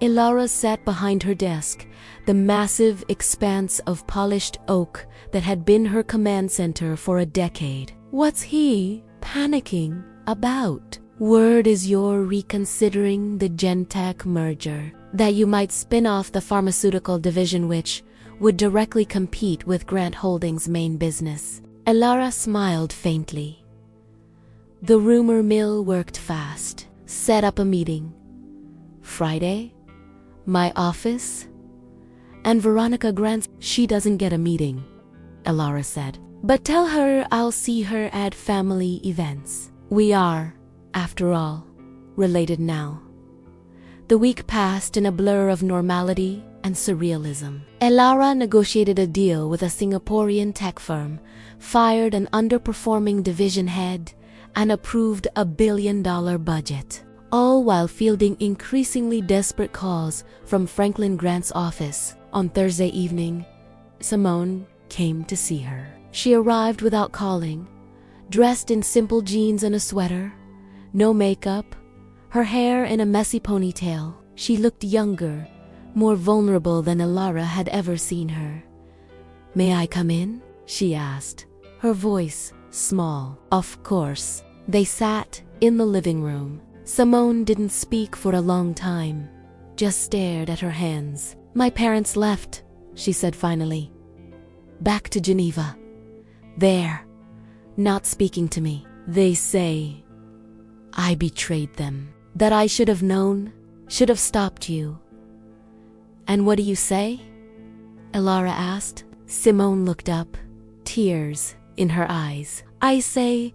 Elara sat behind her desk, the massive expanse of polished oak that had been her command center for a decade. What's he panicking about? Word is you're reconsidering the Gentech merger, that you might spin off the pharmaceutical division which would directly compete with Grant Holdings' main business. Elara smiled faintly. The rumor mill worked fast. Set up a meeting. Friday? My office? And Veronica Grant, she doesn't get a meeting, Elara said. But tell her I'll see her at family events. We are, after all, related now. The week passed in a blur of normality and surrealism. Elara negotiated a deal with a Singaporean tech firm, fired an underperforming division head, and approved a $1 billion budget, all while fielding increasingly desperate calls from Franklin Grant's office. On Thursday evening, Simone came to see her. She arrived without calling, dressed in simple jeans and a sweater, no makeup, her hair in a messy ponytail. She looked younger, more vulnerable than Elara had ever seen her. "May I come in?" she asked, her voice small. Of course. They sat in the living room. Simone didn't speak for a long time, just stared at her hands. "My parents left," she said finally. "Back to Geneva. There, not speaking to me. They say I betrayed them, that I should have known, should have stopped you." "And what do you say?" Elara asked. Simone looked up, tears in her eyes. "I say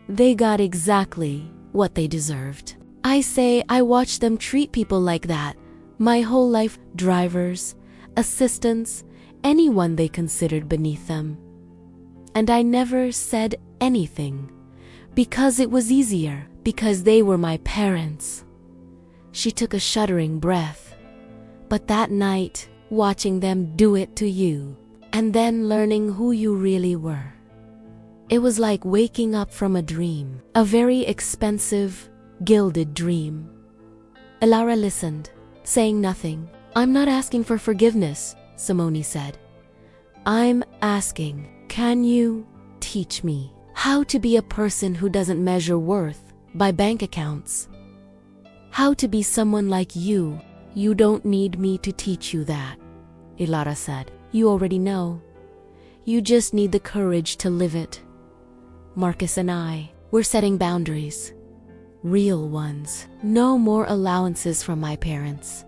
they got exactly what they deserved. I say I watched them treat people like that my whole life, drivers, assistants, anyone they considered beneath them. And I never said anything, because it was easier, because they were my parents." She took a shuddering breath. "But that night, watching them do it to you, and then learning who you really were, it was like waking up from a dream, a very expensive, gilded dream." Elara listened, saying nothing. "I'm not asking for forgiveness," Simone said. "I'm asking, can you teach me how to be a person who doesn't measure worth by bank accounts? How to be someone like you?" "You don't need me to teach you that," Elara said. "You already know. You just need the courage to live it. Marcus and I, we're setting boundaries. Real ones. No more allowances from my parents.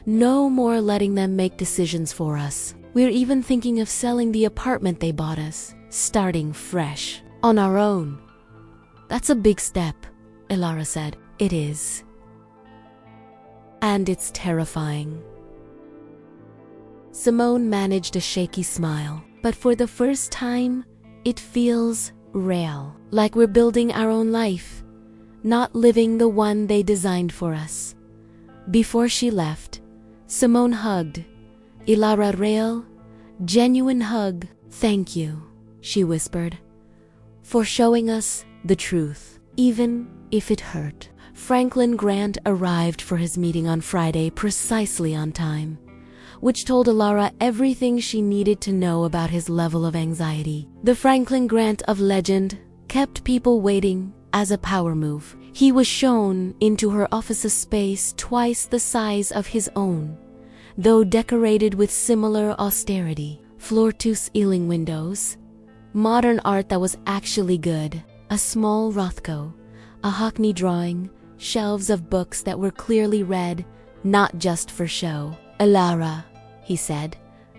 No more letting them make decisions for us. We're even thinking of selling the apartment they bought us, starting fresh, on our own." "That's a big step," Elara said. "It is. And it's terrifying." Simone managed a shaky smile. "But for the first time, it feels real. Like we're building our own life, not living the one they designed for us." Before she left, Simone hugged Elara. Real, genuine hug. "Thank you," she whispered, "for showing us the truth, even if it hurt." Franklin Grant arrived for his meeting on Friday precisely on time, which told Elara everything she needed to know about his level of anxiety. The Franklin Grant of legend kept people waiting as a power move. He was shown into her office's space twice the size of his own, though decorated with similar austerity. Floor-to-ceiling windows, modern art that was actually good, a small Rothko, a Hockney drawing, shelves of books that were clearly read, not just for show. "Elara," he said,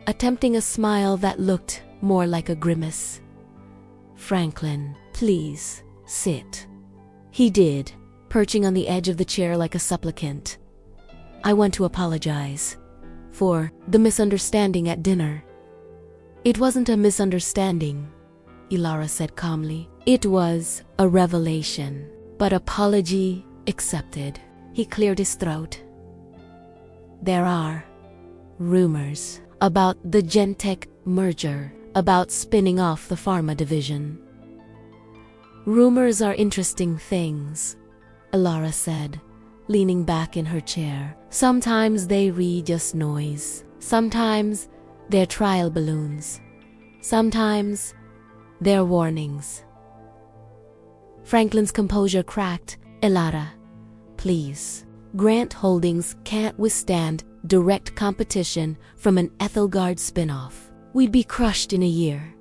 attempting a smile that looked more like a grimace. "Franklin, please, sit." He did, perching on the edge of the chair like a supplicant. "I want to apologize for the misunderstanding at dinner." "It wasn't a misunderstanding," Elara said calmly. It was a revelation, but apology accepted. He cleared his throat. There are rumors about the Gentech merger, about spinning off the pharma division. Rumors are interesting things, Elara said, leaning back in her chair. Sometimes they read just noise. Sometimes they're trial balloons. Sometimes they're warnings. Franklin's composure cracked. Elara, please. Grant Holdings can't withstand direct competition from an Ethelgard spin-off. We'd be crushed in a year.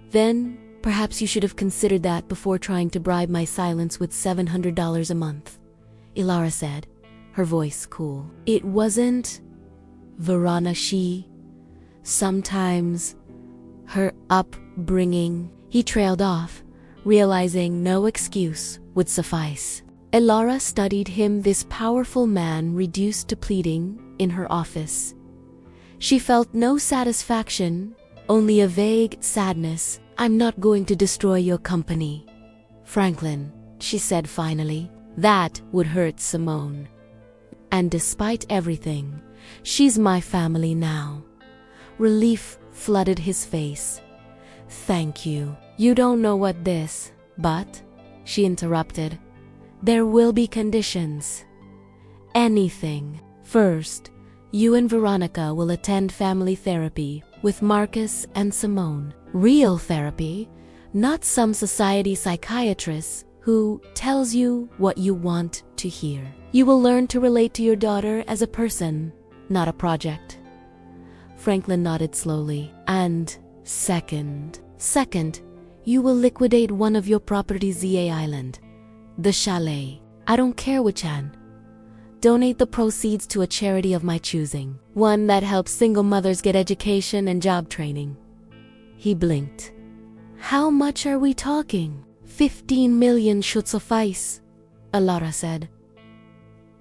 Then, perhaps you should have considered that before trying to bribe my silence with $700 a month, Elara said, her voice cool. It wasn't Verona. Sometimes her upbringing. He trailed off, realizing no excuse would suffice. Elara studied him, this powerful man reduced to pleading, in her office. She felt no satisfaction, only a vague sadness. I'm not going to destroy your company, Franklin, she said finally. That would hurt Simone. And despite everything, she's my family now. Relief flooded his face. Thank you. You don't know what this, but, she interrupted, there will be conditions. Anything. First, you and Veronica will attend family therapy with Marcus and Simone. Real therapy, not some society psychiatrist who tells you what you want to hear. You will learn to relate to your daughter as a person, not a project. Franklin nodded slowly. And second, you will liquidate one of your properties, ZA Island, the chalet. I don't care which one. Donate the proceeds to a charity of my choosing, one that helps single mothers get education and job training. He blinked. How much are we talking? 15 million should suffice, Elara said.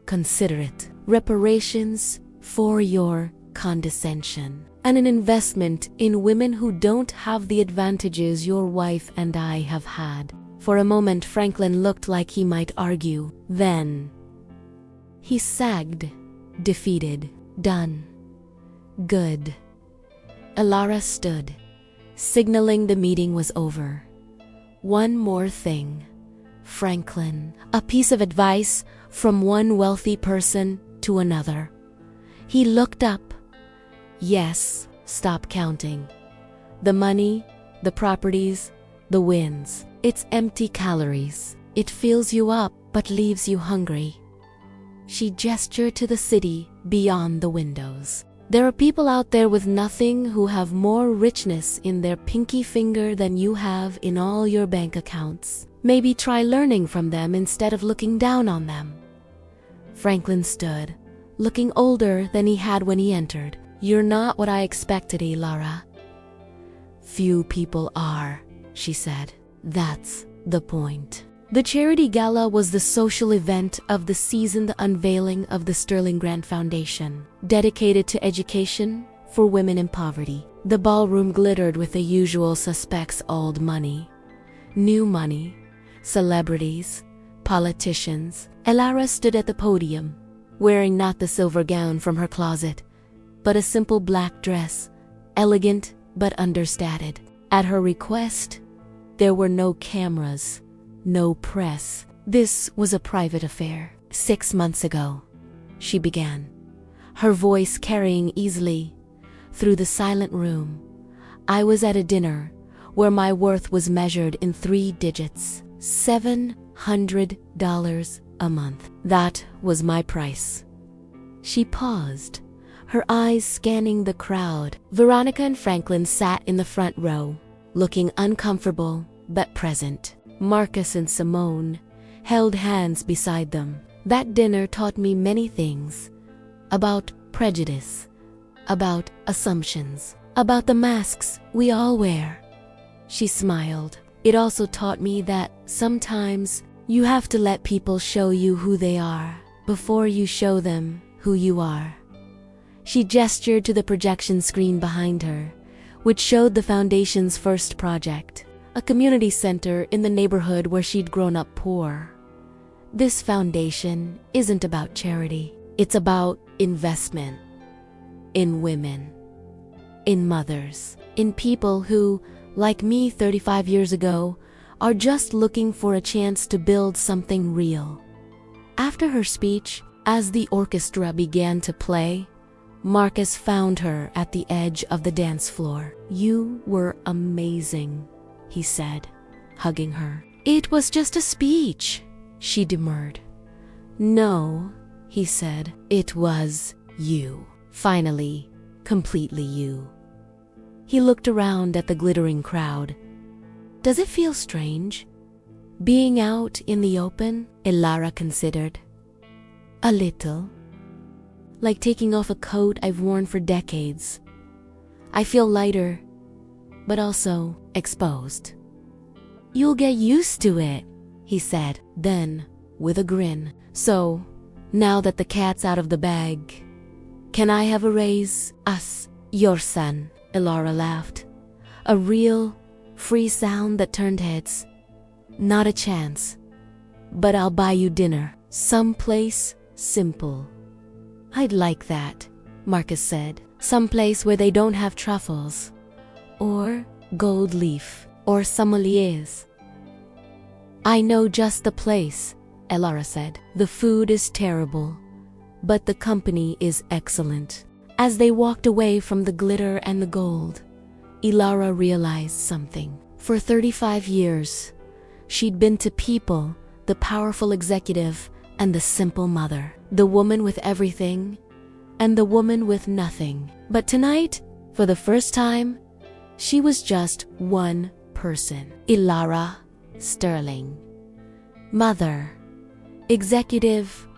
Consider it. Reparations for your condescension, and an investment in women who don't have the advantages your wife and I have had. For a moment, Franklin looked like he might argue. Then he sagged, defeated. Done. Good. Elara stood, signaling the meeting was over. One more thing, Franklin. A piece of advice from one wealthy person to another. He looked up. Yes, stop counting. The money, the properties, the wins. It's empty calories. It fills you up but leaves you hungry. She gestured to the city beyond the windows. There are people out there with nothing who have more richness in their pinky finger than you have in all your bank accounts. Maybe try learning from them instead of looking down on them. Franklin stood, looking older than he had when he entered. You're not what I expected, Elara. Few people are, she said. That's the point. The charity gala was the social event of the season, the unveiling of the Sterling Grant Foundation, dedicated to education for women in poverty. The ballroom glittered with the usual suspects: old money, new money, celebrities, politicians. Elara stood at the podium, wearing not the silver gown from her closet, but a simple black dress, elegant but understated. At her request, there were no cameras, no press. This was a private affair. 6 months ago, she began, her voice carrying easily through the silent room. I was at a dinner where my worth was measured in 3 digits, $700 a month. That was my price. She paused, her eyes scanning the crowd. Veronica and Franklin sat in the front row, looking uncomfortable but present. Marcus and Simone held hands beside them. That dinner taught me many things. About prejudice, about assumptions, about the masks we all wear. She smiled. It also taught me that sometimes you have to let people show you who they are before you show them who you are. She gestured to the projection screen behind her, which showed the Foundation's first project, a community center in the neighborhood where she'd grown up poor. This foundation isn't about charity. It's about investment in women, in mothers, in people who, like me 35 years ago, are just looking for a chance to build something real. After her speech, as the orchestra began to play, Marcus found her at the edge of the dance floor. "You were amazing," he said, hugging her. "It was just a speech," she demurred. "No," he said, "it was you. Finally, completely you." He looked around at the glittering crowd. "Does it feel strange, being out in the open?" Ilara considered. "A little. Like taking off a coat I've worn for decades. I feel lighter, but also exposed." "You'll get used to it," he said. Then, with a grin, "So, now that the cat's out of the bag, can I have a raise?" "Us, your son," Ilara laughed. A real, free sound that turned heads. "Not a chance. But I'll buy you dinner. Someplace simple." "I'd like that," Marcus said. "Someplace where they don't have truffles, or gold leaf, or sommeliers." "I know just the place," Ilara said. "The food is terrible, but the company is excellent." As they walked away from the glitter and the gold, Ilara realized something. For 35 years, she'd been to people, the powerful executive and the simple mother, the woman with everything and the woman with nothing. But tonight, for the first time, she was just one person. Ilara Sterling. Mother, executive,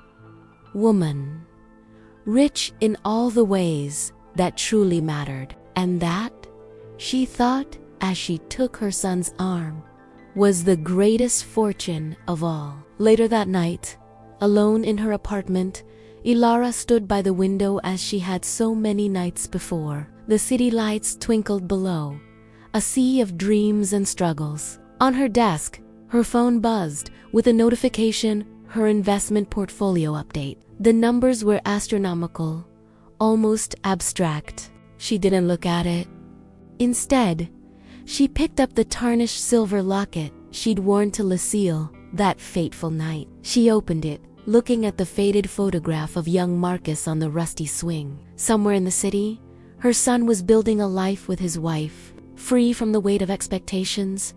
woman, rich in all the ways that truly mattered. And that, she thought as she took her son's arm, was the greatest fortune of all. Later that night, alone in her apartment, Ilara stood by the window as she had so many nights before. The city lights twinkled below, a sea of dreams and struggles. On her desk, her phone buzzed with a notification, her investment portfolio update. The numbers were astronomical, almost abstract. She didn't look at it. Instead, she picked up the tarnished silver locket she'd worn to Lucille that fateful night. She opened it, looking at the faded photograph of young Marcus on the rusty swing. Somewhere in the city, her son was building a life with his wife, free from the weight of expectations,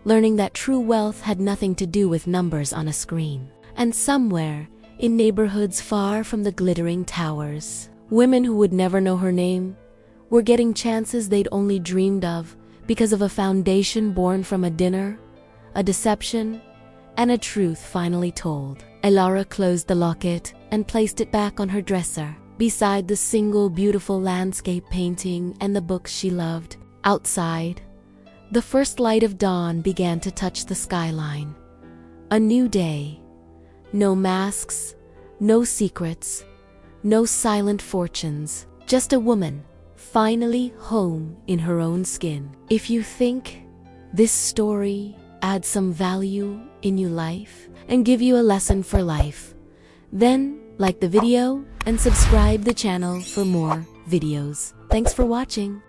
learning that true wealth had nothing to do with numbers on a screen. And somewhere, in neighborhoods far from the glittering towers, women who would never know her name were getting chances they'd only dreamed of because of a foundation born from a dinner, a deception, and a truth finally told. Ilara closed the locket and placed it back on her dresser, beside the single beautiful landscape painting and the books she loved. Outside, the first light of dawn began to touch the skyline. A new day. No masks, no secrets, no silent fortunes. Just a woman, finally home in her own skin. If you think this story adds some value in your life and give you a lesson for life, then like the video and subscribe the channel for more videos. Thanks for watching.